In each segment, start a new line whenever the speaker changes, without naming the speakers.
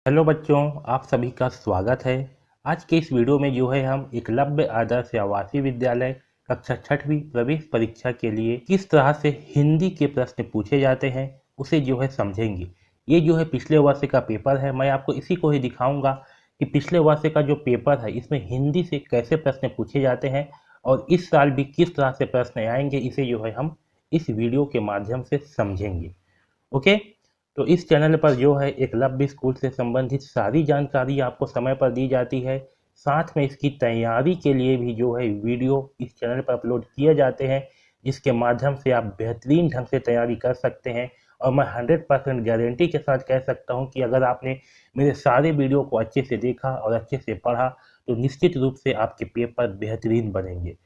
Hello बच्चों, आप सभी का स्वागत है। आज के इस वीडियो में जो है हम एकलव्य आदर्श आवासीय विद्यालय कक्षा छठवीं प्रवेश परीक्षा के लिए किस तरह से हिंदी के प्रश्न पूछे जाते हैं उसे जो है समझेंगे। ये जो है पिछले वर्ष का पेपर है। मैं आपको इसी को ही दिखाऊंगा कि पिछले वर्ष का जो पेपर है इसमें हिंदी से कैसे प्रश्न पूछे जाते हैं और इस साल भी किस तरह से प्रश्न आएंगे, इसे जो है हम इस वीडियो के माध्यम से समझेंगे। ओके। तो इस चैनल पर जो है एकलव्य स्कूल से संबंधित सारी जानकारी आपको समय पर दी जाती है। साथ में इसकी तैयारी के लिए भी जो है वीडियो इस चैनल पर अपलोड किए जाते हैं, जिसके माध्यम से आप बेहतरीन ढंग से तैयारी कर सकते हैं। और मैं 100% गारंटी के साथ कह सकता हूं कि अगर आपने मेरे सारे वीडियो को अच्छे से देखा और अच्छे से पढ़ा तो निश्चित रूप से आपके पेपर बेहतरीन बनेंगे।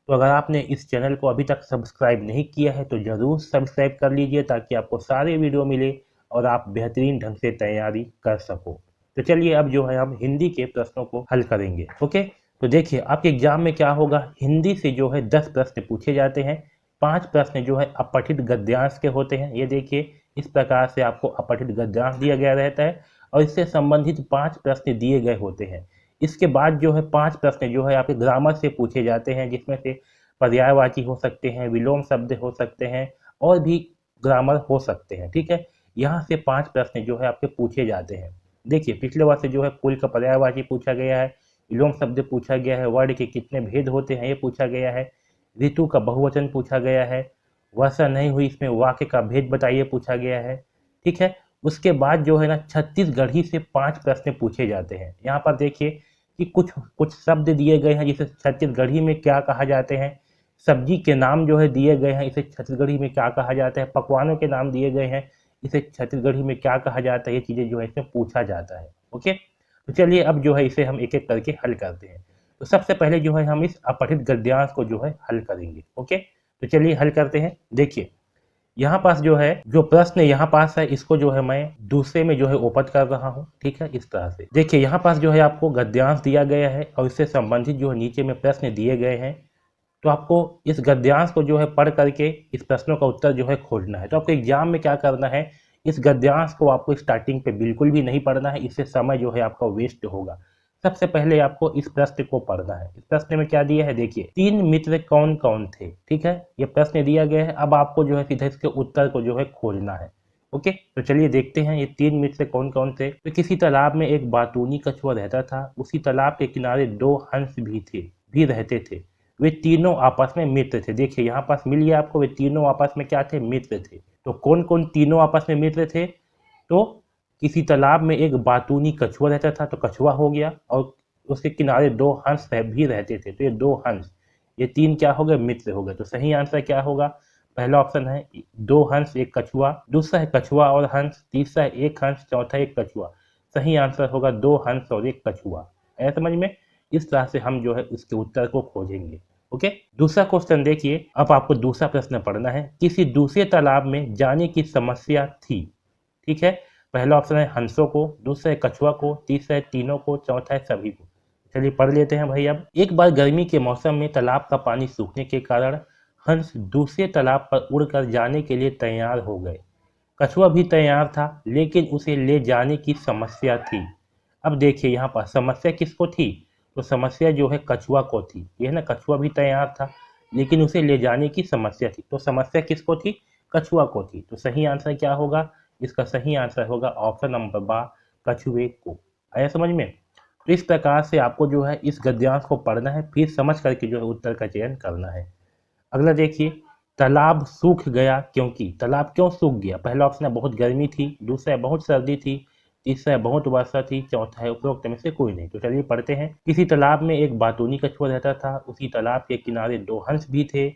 तो अगर आपने इस चैनल को अभी तक सब्सक्राइब नहीं किया है तो ज़रूर सब्सक्राइब कर लीजिए, ताकि आपको सारे वीडियो मिले और आप बेहतरीन ढंग से तैयारी कर सको। तो चलिए अब जो है हम हिंदी के प्रश्नों को हल करेंगे। ओके। तो देखिए आपके एग्जाम में क्या होगा, हिंदी से जो है 10 प्रश्न पूछे जाते हैं। 5 प्रश्न जो है अपठित गद्यांश के होते हैं। ये देखिए इस प्रकार से आपको अपठित गद्यांश दिया गया रहता है और इससे संबंधित 5 प्रश्न दिए गए होते हैं। इसके बाद जो है 5 प्रश्न जो है आपके ग्रामर से पूछे जाते हैं, जिसमें से पर्यायवाची हो सकते हैं, विलोम शब्द हो सकते हैं और भी ग्रामर हो सकते हैं। ठीक है। यहाँ से 5 प्रश्न जो है आपके पूछे जाते हैं। देखिए पिछले वर्ष से जो है कुल का पर्यायवाची पूछा गया है, विलोम शब्द पूछा गया है, वर्ण के कितने भेद होते हैं ये पूछा गया है, ऋतु का बहुवचन पूछा गया है, वर्षा नहीं हुई इसमें वाक्य का भेद बताइए पूछा गया है। ठीक है। उसके बाद जो है ना छत्तीसगढ़ी से 5 प्रश्न पूछे जाते हैं। यहाँ पर देखिए कि कुछ कुछ शब्द दिए गए हैं जिसे छत्तीसगढ़ी में क्या कहा जाते हैं, सब्जी के नाम जो है दिए गए हैं, इसे छत्तीसगढ़ी में क्या कहा जाता है, पकवानों के नाम दिए गए हैं, इसे छत्तीसगढ़ी में क्या कहा जाता है, ये चीज़ें जो है इसमें पूछा जाता है। ओके। तो चलिए अब जो है इसे हम एक एक करके हल करते हैं। तो सबसे पहले जो है हम इस अपठित गद्यांश को जो है हल करेंगे। ओके। तो चलिए हल करते हैं। देखिए यहाँ पास जो है जो प्रश्न यहाँ पास है इसको जो है मैं दूसरे में जो है ओपन कर रहा हूँ। ठीक है। इस तरह से देखिए यहाँ पास जो है आपको गद्यांश दिया गया है और इससे संबंधित जो है नीचे में प्रश्न दिए गए हैं। तो आपको इस गद्यांश को जो है पढ़ करके इस प्रश्नों का उत्तर जो है खोजना है। तो आपको एग्जाम में क्या करना है, इस गद्यांश को आपको स्टार्टिंग पे बिल्कुल भी नहीं पढ़ना है, इससे समय जो है आपका वेस्ट होगा। सबसे पहले आपको इस प्रश्न को पढ़ना है। इस प्रश्न में क्या दिया है, देखिए 3 मित्र कौन कौन थे। ठीक है। ये प्रश्न दिया गया है। अब आपको जो है सीधे इसके उत्तर को जो है खोजना है। ओके। तो चलिए देखते हैं ये 3 मित्र कौन कौन थे। तो किसी तालाब में एक बातूनी कछुआ रहता था, उसी तालाब के किनारे 2 हंस भी रहते थे। वे तीनों आपस में मित्र थे। देखिए यहाँ पास मिल गया आपको, वे तीनों आपस में क्या थे, मित्र थे। तो कौन कौन तीनों आपस में मित्र थे, तो किसी तालाब में एक बातूनी कछुआ रहता था तो कछुआ हो गया, और उसके किनारे 2 हंस भी रहते थे तो ये 2 हंस, ये 3 क्या हो गए, मित्र हो गए। तो सही आंसर क्या होगा, पहला ऑप्शन है 2 हंस एक कछुआ, दूसरा है कछुआ और हंस, तीसरा है 1 हंस, चौथा एक कछुआ। सही आंसर होगा 2 हंस और 1 कछुआ। है समझ में। इस तरह से हम जो है उसके उत्तर को खोजेंगे। ओके। दूसरा क्वेश्चन देखिए, अब आपको दूसरा प्रश्न पढ़ना है। किसी दूसरे तालाब में जाने की समस्या थी। ठीक है। पहला ऑप्शन है हंसों को, दूसरा है कछुआ को, तीसरा है तीनों को, चौथा है सभी को। चलिए पढ़ लेते हैं भाई। अब एक बार गर्मी के मौसम में तालाब का पानी सूखने के कारण हंस दूसरे तालाब पर उड़कर जाने के लिए तैयार हो गए। कछुआ भी तैयार था, लेकिन उसे ले जाने की समस्या थी। अब देखिए यहाँ पर समस्या किसको थी, तो समस्या जो है कछुआ को थी। ये है ना, कछुआ भी तैयार था लेकिन उसे ले जाने की समस्या थी। तो समस्या किसको थी, कछुआ को थी। तो सही आंसर क्या होगा, इसका सही आंसर होगा ऑप्शन नंबर बा, कछुए को। आया समझ में। तो इस प्रकार से आपको जो है इस गद्यांश को पढ़ना है, फिर समझ करके जो है उत्तर का चयन करना है। अगला देखिए, तालाब सूख गया क्योंकि, तालाब क्यों सूख गया। पहला ऑप्शन है बहुत गर्मी थी, दूसरा है बहुत सर्दी थी, तीसरा है बहुत वर्षा थी, चौथा है उपरोक्त में से कोई नहीं। तो चलिए पढ़ते हैं। किसी तालाब में एक बातूनी कछुआ रहता था, उसी तालाब के किनारे 2 हंस भी थे,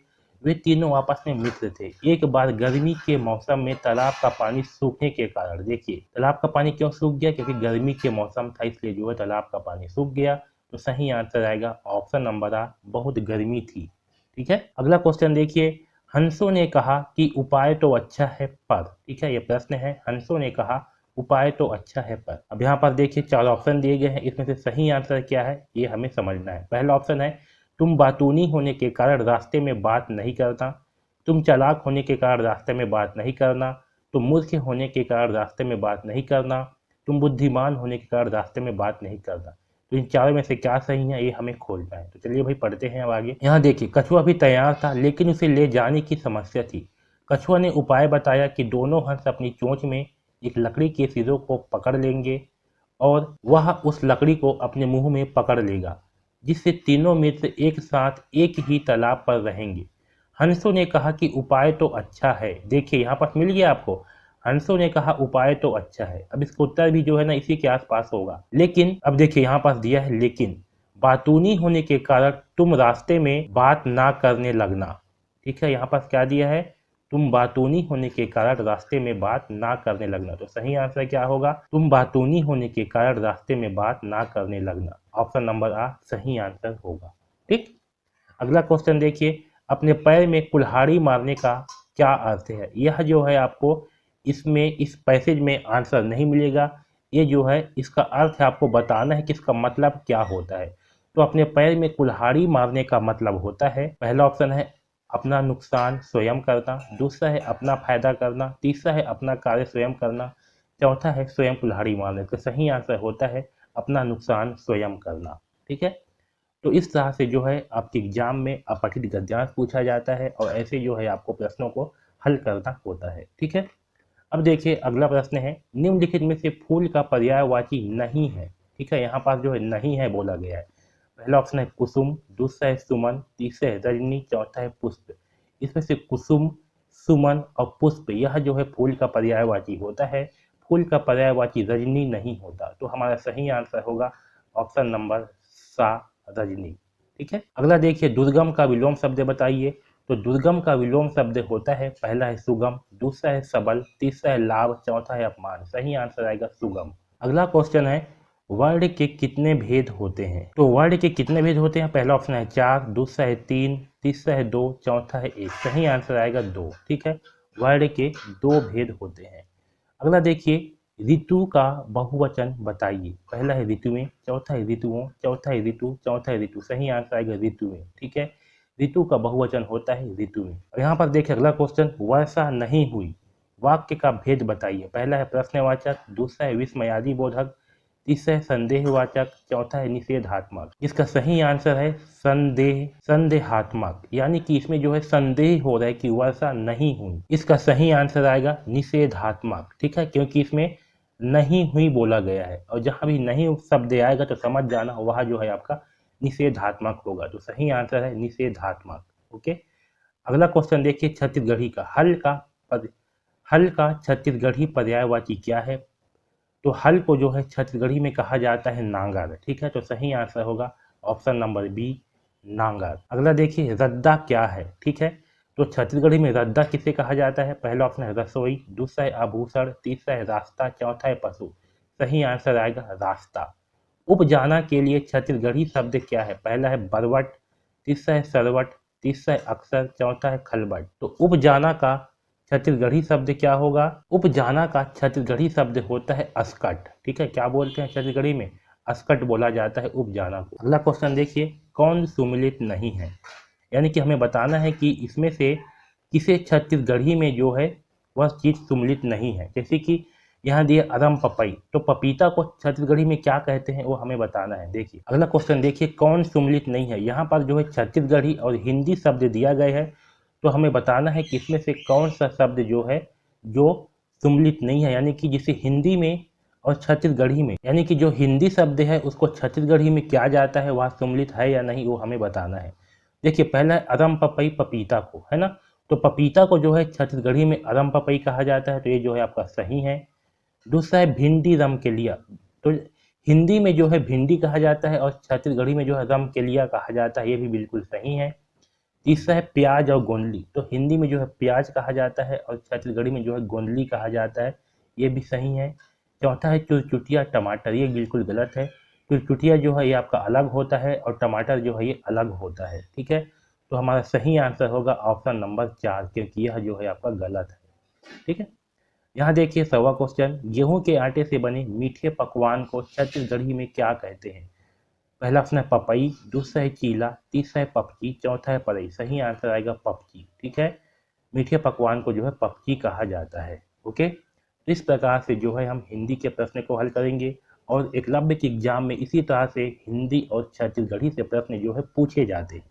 वे तीनों आपस में मित्र थे। एक बार गर्मी के मौसम में तालाब का पानी सूखने के कारण, देखिए तालाब का पानी क्यों सूख गया, क्योंकि गर्मी के मौसम था इसलिए जो है तालाब का पानी सूख गया। तो सही आंसर आएगा ऑप्शन नंबर आ, बहुत गर्मी थी। ठीक है। अगला क्वेश्चन देखिए, हंसों ने कहा कि उपाय तो अच्छा है पर। ठीक है। ये प्रश्न है, हंसों ने कहा उपाय तो अच्छा है पर। अब यहाँ पर देखिए 4 ऑप्शन दिए गए हैं, इसमें से सही आंसर क्या है ये हमें समझना है। पहला ऑप्शन है तुम बातूनी होने के कारण रास्ते में बात नहीं करना, तुम चालाक होने के कारण रास्ते में बात नहीं करना, तुम मूर्ख होने के कारण रास्ते में बात नहीं करना, तुम बुद्धिमान होने के कारण रास्ते में बात नहीं करना। तो इन चारों में से क्या सही है ये हमें खोजना है। तो चलिए भाई पढ़ते हैं अब आगे। यहाँ देखिए, कछुआ भी तैयार था लेकिन उसे ले जाने की समस्या थी। कछुआ ने उपाय बताया कि दोनों हंस अपनी चोंच में एक लकड़ी के सिरों को पकड़ लेंगे और वह उस लकड़ी को अपने मुंह में पकड़ लेगा, जिससे तीनों मित्र एक साथ एक ही तालाब पर रहेंगे। हंसों ने कहा कि उपाय तो अच्छा है। देखिए यहाँ पर मिल गया आपको। हंसों ने कहा उपाय तो अच्छा है। अब इसका उत्तर भी जो है ना इसी के आसपास होगा। लेकिन अब देखिए यहाँ पास दिया है लेकिन, बातूनी होने के कारण तुम रास्ते में बात ना करने लगना। ठीक है, यहाँ पास क्या दिया है, तुम बातूनी होने के कारण रास्ते में बात ना करने लगना। तो सही आंसर क्या होगा, तुम बातूनी होने के कारण रास्ते में बात ना करने लगना। ऑप्शन नंबर आ सही आंसर होगा। ठीक, अगला क्वेश्चन देखिए, अपने पैर में कुल्हाड़ी मारने का क्या अर्थ है। यह जो है आपको इसमें इस पैसेज में आंसर नहीं मिलेगा। ये जो है इसका अर्थ है आपको बताना है कि इसका मतलब क्या होता है। तो अपने पैर में कुल्हाड़ी मारने का मतलब होता है, पहला ऑप्शन है अपना नुकसान स्वयं करना, दूसरा है अपना फायदा करना, तीसरा है अपना कार्य स्वयं करना, चौथा है स्वयं कुल्हाड़ी मारने। तो सही आंसर होता है अपना नुकसान स्वयं करना। ठीक है, तो इस तरह से जो है आपके एग्जाम में अपठित गद्यांश पूछा जाता है और ऐसे जो है आपको प्रश्नों को हल करना होता है। ठीक है, अब देखिए अगला प्रश्न है, निम्नलिखित में से फूल का पर्यायवाची नहीं है। ठीक है, यहाँ पास जो है नहीं है बोला गया है। पहला ऑप्शन है कुसुम, दूसरा है सुमन, तीसरा है रजनी, चौथा है पुष्प। इसमें से कुसुम, सुमन और पुष्प यह जो है फूल का पर्यायवाची होता है। फूल का पर्यायवाची रजनी नहीं होता। तो हमारा सही आंसर होगा ऑप्शन नंबर सा, रजनी। ठीक है, अगला देखिए, दुर्गम का विलोम शब्द बताइए। तो दुर्गम का विलोम शब्द होता है, पहला है सुगम, दूसरा है सबल, तीसरा है लाभ, चौथा है अपमान। सही आंसर आएगा सुगम। अगला क्वेश्चन है, वर्ण के कितने भेद होते हैं। तो वर्ण के कितने भेद होते हैं, पहला ऑप्शन है 4, दूसरा है 3, तीसरा है 2, चौथा है 1। सही आंसर आएगा 2। ठीक है, वर्ण के 2 भेद होते हैं। अगला देखिए, ऋतु का बहुवचन बताइए। पहला है ऋतुएं, चौथा है ऋतुओं, चौथा है ऋतु, चौथा है ऋतु। सही आंसर आएगा ऋतुएं। ठीक है, ऋतु का बहुवचन होता है ऋतुएं। और यहाँ पर देखिए अगला क्वेश्चन, वर्षा नहीं हुई, वाक्य का भेद बताइए। पहला है प्रश्नवाचक, दूसरा है विस्मयादि बोधक, तीसरा है संदेहवाचक, चौथा है निषेधात्मक। इसका सही आंसर है संदेहात्मक, यानी कि इसमें जो है संदेह हो रहा है कि वर्षा नहीं हुई। इसका सही आंसर आएगा निषेधात्मक। ठीक है, क्योंकि इसमें नहीं हुई बोला गया है और जहां भी नहीं शब्द आएगा तो समझ जाना वह जो है आपका निषेधात्मक होगा। तो सही आंसर है निषेधात्मक। ओके, अगला क्वेश्चन देखिए, छत्तीसगढ़ी का हल का छत्तीसगढ़ी पर्यायवाची क्या है। तो हल को जो है छत्तीसगढ़ी में कहा जाता है नांगर। ठीक है, तो सही आंसर होगा ऑप्शन नंबर बी, नांगर। अगला देखिए, रद्दा क्या है। ठीक है, तो छत्तीसगढ़ी में रद्दा किसे कहा जाता है। पहला ऑप्शन है रसोई, दूसरा है आभूषण, तीसरा है रास्ता, चौथा है पशु। सही आंसर आएगा रास्ता। उपजाना के लिए छत्तीसगढ़ी शब्द क्या है। पहला है बरवट, तीसरा है सरवट, तीसरा है अक्सर, चौथा है खलबट। तो उपजाना का छत्तीसगढ़ी शब्द क्या होगा, उपजाना का छत्तीसगढ़ी शब्द होता है अस्कट। ठीक है, क्या बोलते हैं छत्तीसगढ़ी में, अस्कट बोला जाता है उपजाना को। अगला क्वेश्चन देखिए, कौन सुमिलित नहीं है, यानी कि हमें बताना है कि इसमें से किसे छत्तीसगढ़ी में जो है वह चीज सुमिलित नहीं है। जैसे कि यहाँ दिए अरम पपई, तो पपीता को छत्तीसगढ़ी में क्या कहते हैं वो हमें बताना है। देखिए अगला क्वेश्चन देखिए, कौन सुमिलित नहीं है। यहाँ पर जो है छत्तीसगढ़ी और हिंदी शब्द दिया गया है, तो हमें बताना है कि इसमें से कौन सा शब्द जो है जो सुमिलित नहीं है, यानी कि जिसे हिंदी में और छत्तीसगढ़ी में, यानी कि जो हिंदी शब्द है उसको छत्तीसगढ़ी में क्या जाता है, वह सुमिलित है या नहीं, वो हमें बताना है। देखिए पहला है अरम पपई, पपीता को, है ना। तो पपीता को जो है छत्तीसगढ़ी में अरम पपई कहा जाता है, तो ये जो है आपका सही है। दूसरा है भिंडी रम के लिया, तो हिंदी में जो है भिंडी कहा जाता है और छत्तीसगढ़ी में जो है रम के लिया कहा जाता है, ये भी बिल्कुल सही है। तीसरा है प्याज और गोंदली, तो हिंदी में जो है प्याज कहा जाता है और छत्तीसगढ़ी में जो है गोंदली कहा जाता है, ये भी सही है। चौथा है चुरचुटिया टमाटर, ये बिल्कुल गलत है। चुरचुटिया जो है ये आपका अलग होता है और टमाटर जो है ये अलग होता है। ठीक है, तो हमारा सही आंसर होगा ऑप्शन नंबर 4, क्योंकि यह जो है आपका गलत है। ठीक है, यहाँ देखिए 100वां क्वेश्चन, गेहूं के आटे से बने मीठे पकवान को छत्तीसगढ़ी में क्या कहते हैं। पहला ऑप्शन है पपई, दूसरा है चीला, तीसरा है पपची, चौथा है परई। सही आंसर आएगा पपची। ठीक है, मीठे पकवान को जो है पपची कहा जाता है। ओके, तो इस प्रकार से जो है हम हिंदी के प्रश्न को हल करेंगे और एकलव्य के एग्जाम में इसी तरह से हिंदी और छत्तीसगढ़ी से प्रश्न जो है पूछे जाते हैं।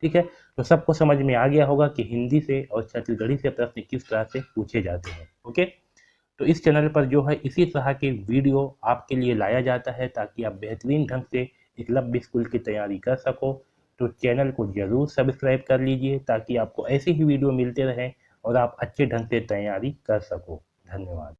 ठीक है, तो सबको समझ में आ गया होगा कि हिंदी से और छत्तीसगढ़ी से प्रश्न किस तरह से पूछे जाते हैं। ओके, तो इस चैनल पर जो है इसी तरह के वीडियो आपके लिए लाया जाता है ताकि आप बेहतरीन ढंग से एकलव्य स्कूल की तैयारी कर सको। तो चैनल को जरूर सब्सक्राइब कर लीजिए ताकि आपको ऐसे ही वीडियो मिलते रहें और आप अच्छे ढंग से तैयारी कर सको। धन्यवाद।